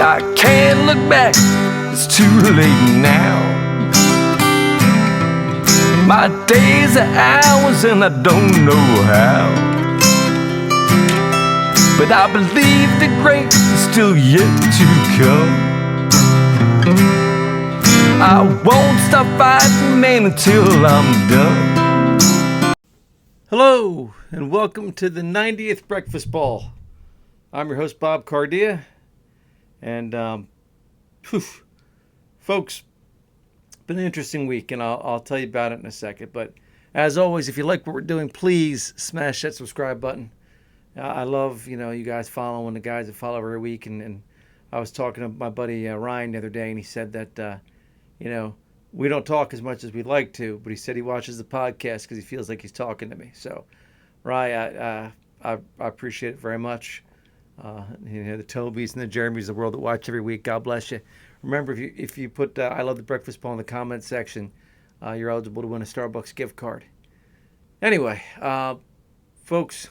I can't look back, it's too late now. My days are hours and I don't know how, but I believe the great is still yet to come. I won't stop fighting, man, until I'm done. Hello, and welcome to the 90th Breakfast Ball. I'm your host, Bob Cardia. And, folks, it's been an interesting week, and I'll tell you about it in a second. But as always, if you like what we're doing, please smash that subscribe button. I love, you guys following the guys that follow every week. And I was talking to my buddy Ryan the other day, and he said that, we don't talk as much as we'd like to, but he said he watches the podcast because he feels like he's talking to me. So, Ryan, I appreciate it very much. The Tobys and the Jeremys of the world that watch every week, God bless you. Remember, if you put I love the breakfast ball in the comment section, you're eligible to win a Starbucks gift card. Anyway, folks,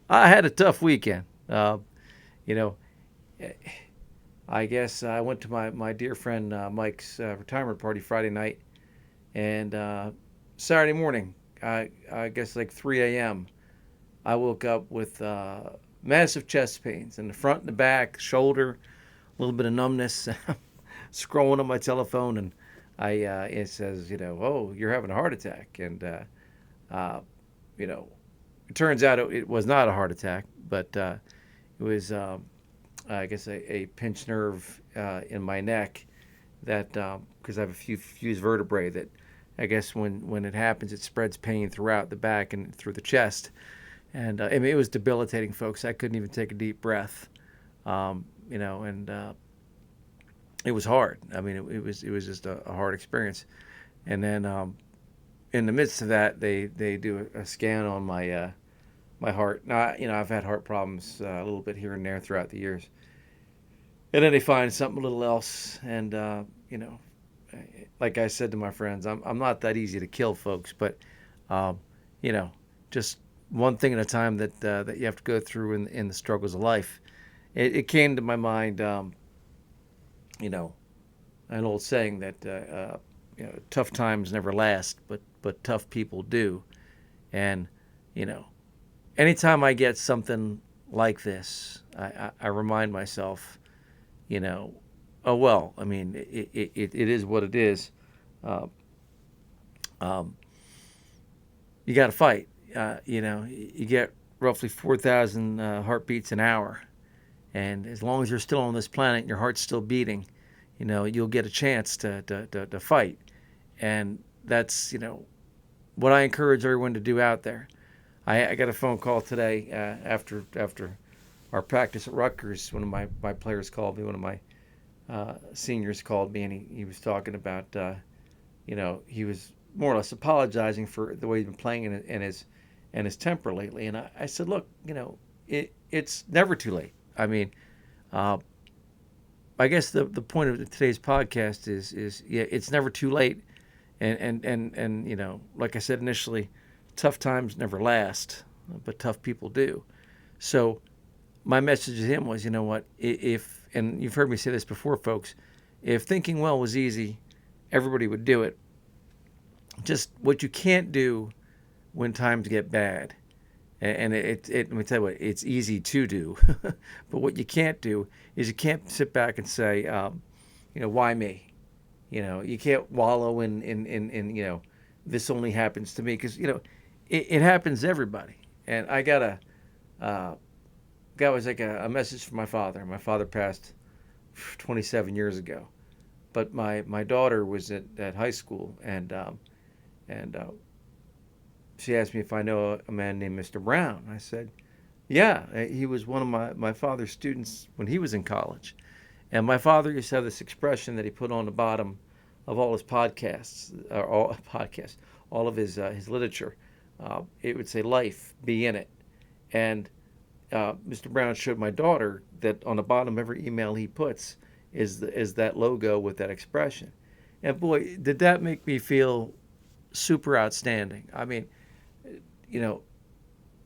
I had a tough weekend. I guess I went to my dear friend Mike's retirement party Friday night, and Saturday morning, I guess like 3 a.m., I woke up with massive chest pains in the front and the back, shoulder, a little bit of numbness. Scrolling on my telephone, and it says, oh, you're having a heart attack. And, it turns out it was not a heart attack, but it was, I guess, a pinched nerve in my neck that, because I have a few fused vertebrae that, I guess when it happens, it spreads pain throughout the back and through the chest. And it was debilitating, folks. I couldn't even take a deep breath, and it was hard. I mean, it was just a hard experience. And then in the midst of that, they do a scan on my my heart. Now, I've had heart problems a little bit here and there throughout the years. And then they find something a little else. And, like I said to my friends, I'm not that easy to kill, folks. But, just one thing at a time that you have to go through in the struggles of life. It came to my mind, an old saying that, tough times never last, but tough people do. And, anytime I get something like this, I remind myself, oh, well, I mean, it is what it is. You got to fight. You get roughly 4,000 heartbeats an hour. And as long as you're still on this planet and your heart's still beating, you'll get a chance to fight. And that's, what I encourage everyone to do out there. I got a phone call today after our practice at Rutgers. One of my players called me, one of my seniors called me, and he was talking about, he was more or less apologizing for the way he's been playing and his temper lately. And I said, look, it's never too late. I mean, I guess the point of today's podcast is it's never too late. And like I said initially, tough times never last, but tough people do. So my message to him was, if, and you've heard me say this before, folks, if thinking well was easy, everybody would do it. Just what you can't do when times get bad. And let me tell you what, it's easy to do. But what you can't do is you can't sit back and say, why me? You can't wallow in this only happens to me. Because, it happens to everybody. And I got was like a message from my father. My father passed 27 years ago. But my daughter was at high school, and she asked me if I know a man named Mr. Brown. I said, yeah, he was one of my father's students when he was in college. And my father used to have this expression that he put on the bottom of all his podcasts, all of his literature. It would say, life, be in it. And Mr. Brown showed my daughter that on the bottom of every email he puts is that logo with that expression. And boy, did that make me feel super outstanding. I mean,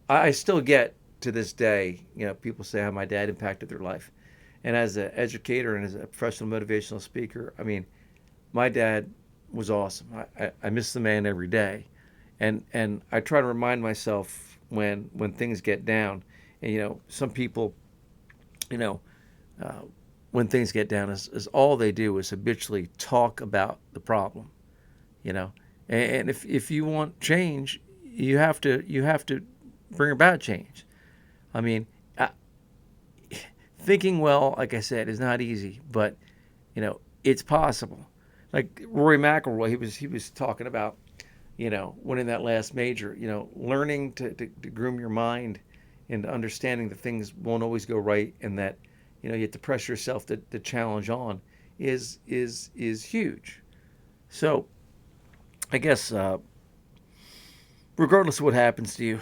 I still get to this day, people say how my dad impacted their life. And as an educator and as a professional motivational speaker, I mean, my dad was awesome. I miss the man every day. And I try to remind myself when things get down. And, some people, you know, when things get down is all they do is habitually talk about the problem, And if you want change, you have to bring about change. I mean, thinking well, like I said, is not easy, but it's possible. Like Rory McIlroy, he was talking about, winning that last major. Learning to groom your mind into understanding that things won't always go right, and that you have to press yourself to challenge on is huge. So, I guess regardless of what happens to you,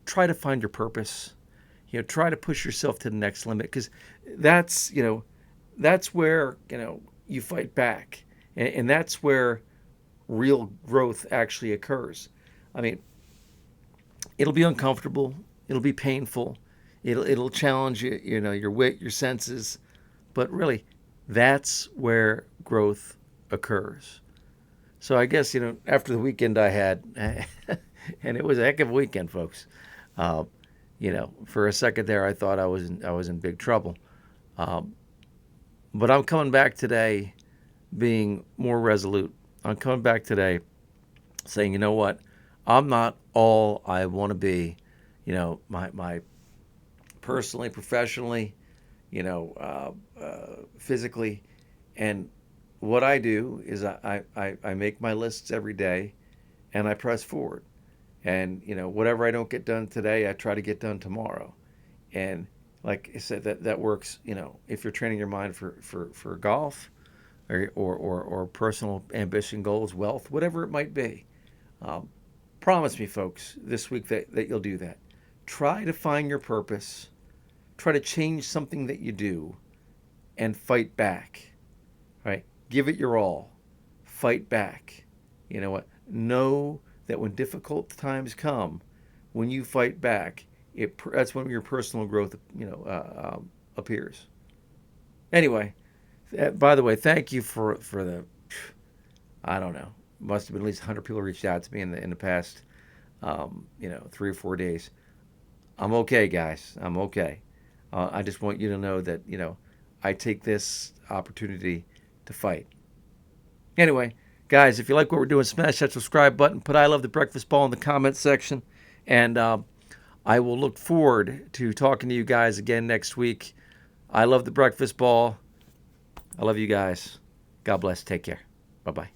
try to find your purpose. Try to push yourself to the next limit, because that's where you fight back, and that's where real growth actually occurs. I mean, it'll be uncomfortable, it'll be painful, it'll challenge you, your wit, your senses, but really, that's where growth occurs. So I guess after the weekend I had, and it was a heck of a weekend, folks. For a second there, I thought I was in big trouble. But I'm coming back today being more resolute. I'm coming back today saying, you know what? I'm not all I want to be, my personally, professionally, physically. And what I do is I make my lists every day and I press forward. And, whatever I don't get done today, I try to get done tomorrow. And like I said, that works, if you're training your mind for golf or personal ambition goals, wealth, whatever it might be. Promise me, folks, this week that you'll do that. Try to find your purpose. Try to change something that you do and fight back, right? Give it your all. Fight back. You know what? Know that when difficult times come, when you fight back, that's when your personal growth, appears. Anyway, by the way, thank you for the, I don't know, must have been at least 100 people reached out to me in the past, 3 or 4 days. I'm okay, guys. I'm okay. I just want you to know that, I take this opportunity to fight. Anyway, guys, if you like what we're doing, smash that subscribe button. Put I Love the Breakfast Ball in the comments section. And I will look forward to talking to you guys again next week. I love the breakfast ball. I love you guys. God bless. Take care. Bye-bye.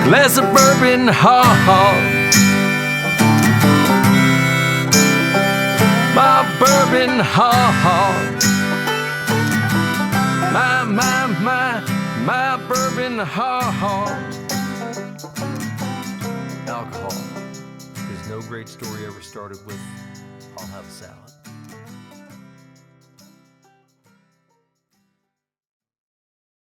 Glass of bourbon, my bourbon heart. My bourbon heart. Alcohol. Because no great story ever started with, I'll have a salad.